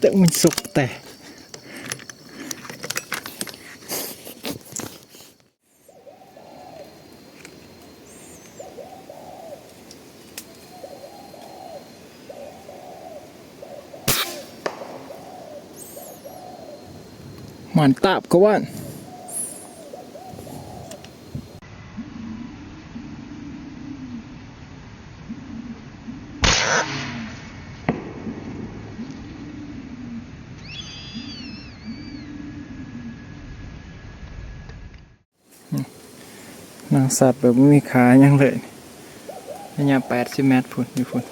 แต่มันสุกแต่หมันตาบก็ว่านนางสัตว์แบบไม่มีขายังเลยระยะ80 เมตรพุ่นอยู่พุ่น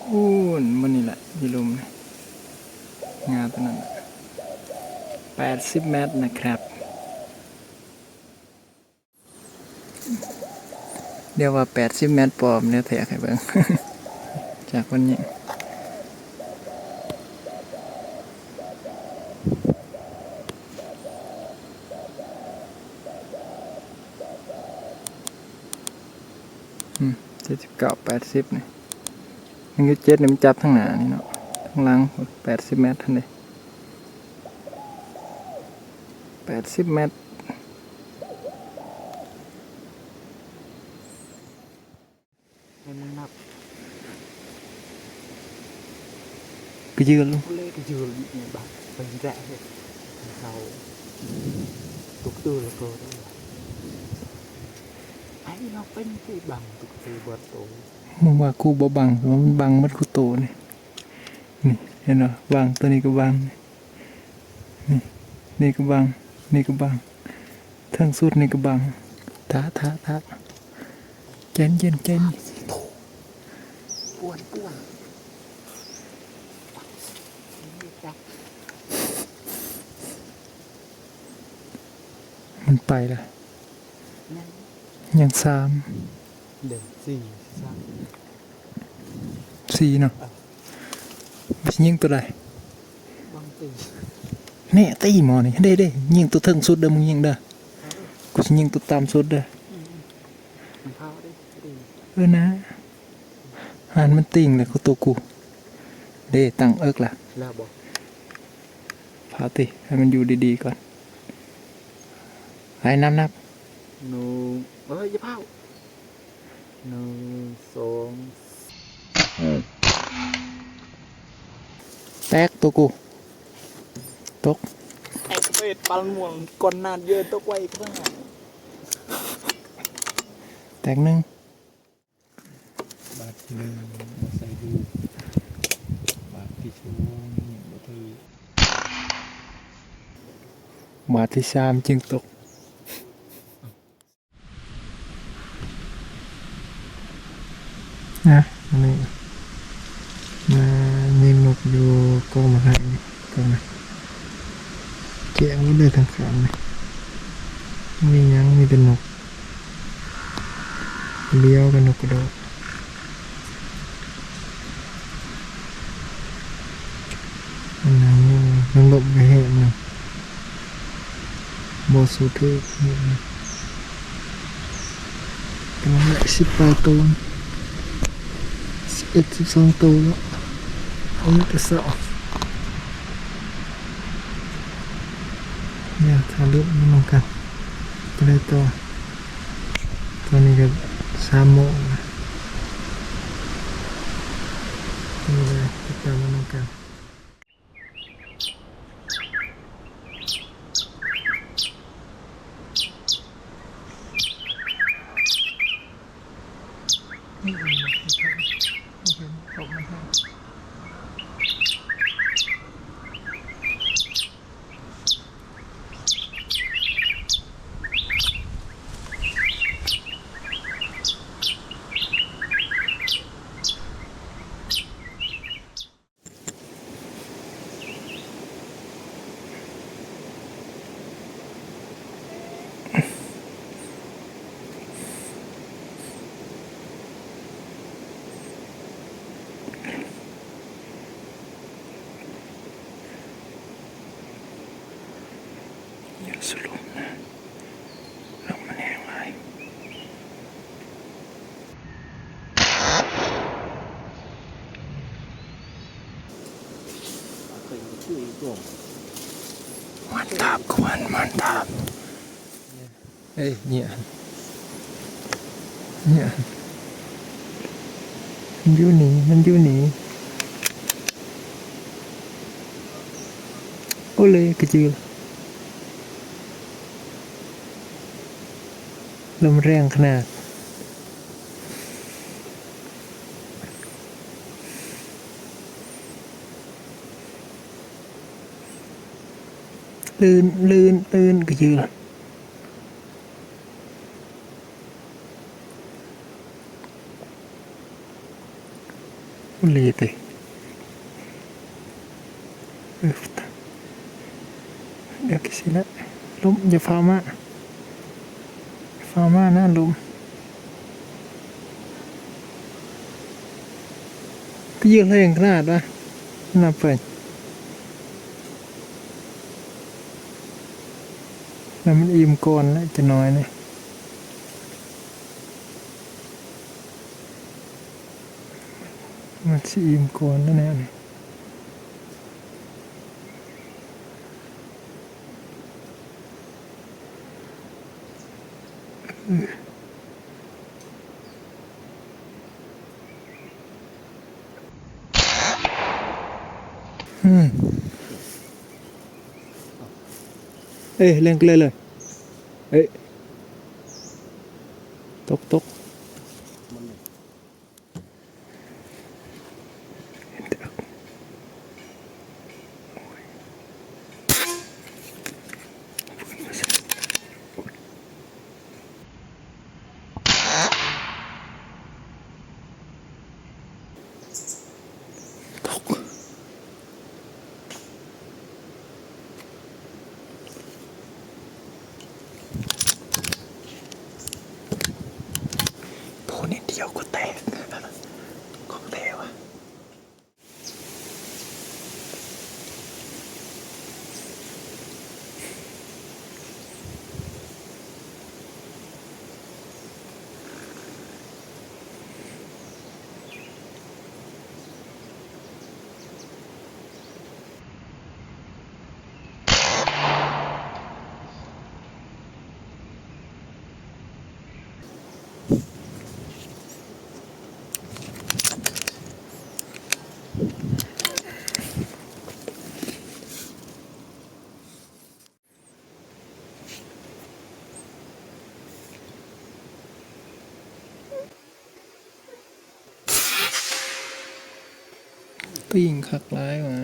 อู้นมันนี่แหละยีลุมนะงาตัวนั้น80 เมตรนะครับเดี๋ยวว่า80 เมตรปลอมเนี่ยแถกให้เบิ่ง จากวันนี้79 80นี่มันก็7นี่มันจับทั้งหน้านี่เนาะทั้งหลัง80 เมตรทันเลย80 เมตรให้มึงนับก็ยืนลูกเล่ก็ยืนเนี่ยบ้างไปแรกเลยเราตุกตัวแล้วก็ไอ้เราเป็นผู้บังตุกตัวบดโตมึงว่ากูบ่บังมันบังมัดกูโตนี่นี่เห็นเหรอบังตัวนี้ก็บังนี่นี่ก็บังนี่ก็บังทั้งสุดนี่ก็บังท้าเจนป่วนมันไปละยัง3เดี๋ยว4เนาะมันยิงตัวใดเนี่ยตีหมอนี่เด้ยิงตัวถึงสุดเด้อมึงยิงเด้อกูจะยิงตัวตามสุดเด้อนะหันมันติ่งเลยเขาตัวกูเด้ตั้งเอิกล่ะพาติให้มันอยู่ดีๆก่อนให้นับ1เอ้ยอย่าเผา1 2แตกตัวกูตกไอ้เป็ดปันหมวนก่อนนานเยอะตกไว้ข้างหน้าแตก1บาทที่1ใส่ดูบาทที่2บาทที่3จึงตกนะนี่มายิงนกอยู่ก็มาให้ก็มาแกงเลยทั้งขางเลยมียังมีแต่นกเลี้ยวกับนกกระโดดอันนั้นยังหลบไปเห็นนะโบสูทึกนี่นะกำลังได้18 ตัว12 ตัวแล้วอันนี้ก็2เนี่ยทารุณมันลงกันไปเลยตัวนี้ก็3 โมงนะนี่เลยติดตามมันลงกัน mantap kawan mantap nhẹ nhẹมันอยู่นี่โอเลยkecilลมแรงขนาดลื่นkecil lihat deh udah kesini lum ya fama na lum kecil yang kenapa kenapaแล้วมันอิ่มก่อนแล้วจะน้อยเนี่ยมันสิอิ่มก่อนแล้วเนี่ยเล่นกันเลยตกโผล่นิดเดียวก็แตกของแท้วะปิ้งคักร้ายมา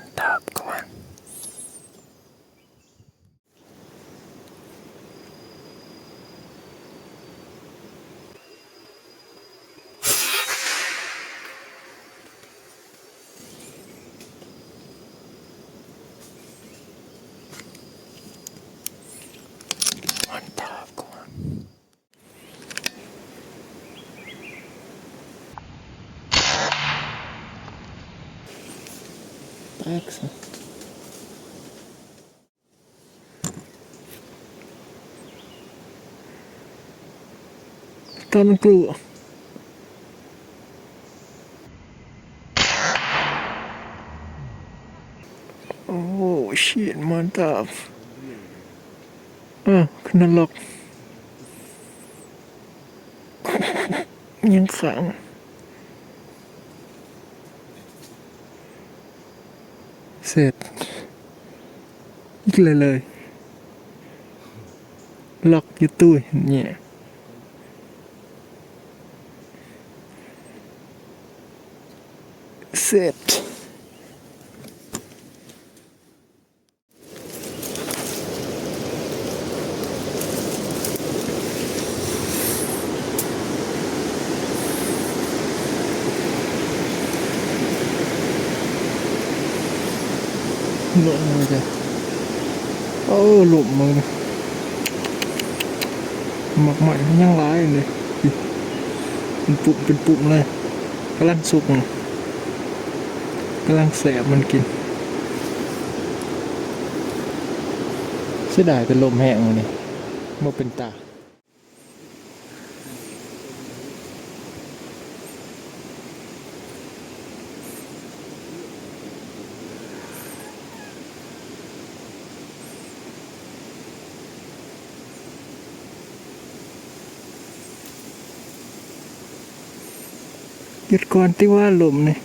mantap kawan mantap kawan paksa Tan keluar oh shit mantap kena lockยังขังเสร็จอีกเลยล็อกอยู่ตู้เนี่ยเสร็จLook aja โอ้หลุมมือหมักใหม่มันยังร้ายเลยเป็นปุ่มเลยกำลังสุกนะกำลังแสบมันกินเสียดายเป็นลมแห้งเลยนี่มาเป็นตาหยุดก่อนที่ว่าลมเนี่ย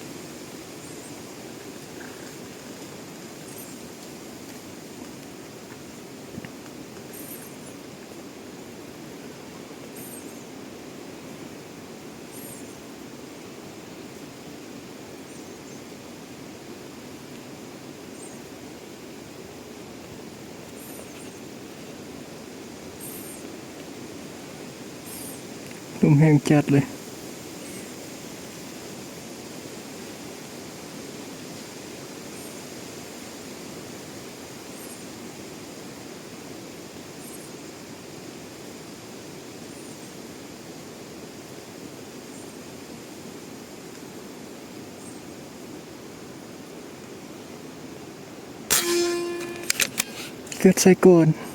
ลมแห้งจัดเลยเกิดใส่ก่อน